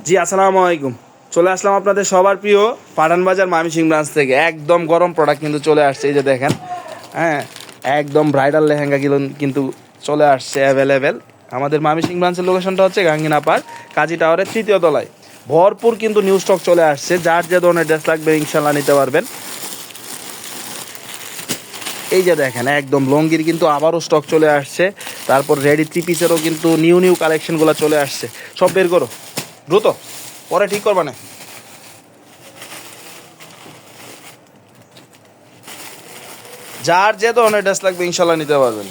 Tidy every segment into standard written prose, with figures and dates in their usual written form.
জি আসসালামু আলাইকুম। চলে আসলাম আপনাদের সবার প্রিয় পাঠান বাজার ময়মনসিংহ ব্রাঞ্চ থেকে। একদম গরম প্রোডাক্ট কিন্তু চলে আসছে, এই যে দেখেন। হ্যাঁ, একদম ব্রাইডাল লেহেঙ্গাগুলো কিন্তু চলে আসছে অ্যাভেলেবেল। আমাদের ময়মনসিংহ ব্রাঞ্চের লোকেশনটা হচ্ছে গাঙ্গিনা পার্ক, কাজী টাওয়ারের 3য় তলায়। ভরপুর কিন্তু নিউ স্টক চলে আসছে, যার যে ধরনের ড্রেস লাগবে ইনশাল্লাহ নিতে পারবেন। এই যে দেখেন, একদম লঙ্গির কিন্তু আবারও স্টক চলে আসছে। তারপর রেডি 3 পিসেরও কিন্তু নিউ কালেকশনগুলো চলে আসছে। সব বের করো দ্রুত, পরে ঠিক করবা না। যার যে ধরনের ড্রেস লাগবে ইনশাল্লাহ নিতে পারবেন।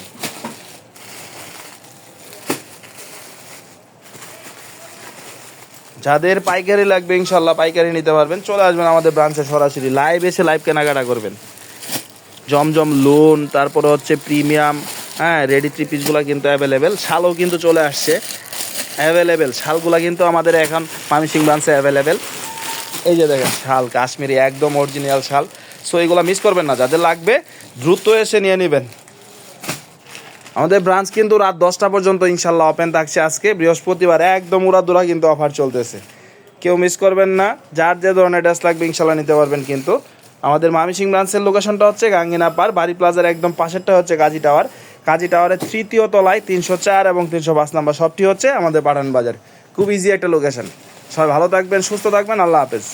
যাদের পাইকারি লাগবে ইনশাল্লাহ পাইকারি নিতে পারবেন। চলে আসবেন আমাদের ব্রাঞ্চে সরাসরি, লাইভ এসে লাইভ কেনাকাটা করবেন। জমজম লোন, তারপরে হচ্ছে প্রিমিয়াম, হ্যাঁ, রেডি 3 পিসগুলো কিন্তু অ্যাভেলেবেল। শালও কিন্তু চলে আসছে অ্যাভেলেবেল। শালগুলা কিন্তু আমাদের এখন ময়মনসিংহ ব্রাঞ্চে অ্যাভেলেবেল। এই যে দেখেন শাল, কাশ্মীরি একদম অরিজিনাল শাল। সো এগুলো মিস করবেন না, যাদের লাগবে দ্রুত এসে নিয়ে নেবেন। আমাদের ব্রাঞ্চ কিন্তু রাত 10টা পর্যন্ত ইনশাল্লাহ ওপেন থাকছে। আজকে বৃহস্পতিবার, একদম উড়াদুরা কিন্তু অফার চলতেছে, কেউ মিস করবেন না। যার যে ধরনের ড্রেস লাগবে ইনশাল্লাহ নিতে পারবেন। কিন্তু আমাদের ময়মনসিংহ ব্রাঞ্চের লোকেশনটা হচ্ছে গাঙ্গিনা পার, বাড়ি প্লাজার একদম পাশেরটা হচ্ছে কাজী টাওয়ার। কাজী টাওয়ারের 3য় তলায় 304 এবং 305 নাম্বার সবটি হচ্ছে আমাদের পাঠান বাজার। খুব ইজি একটা লোকেশন। সবাই ভালো থাকবেন, সুস্থ থাকবেন, আল্লাহ হাফেজ।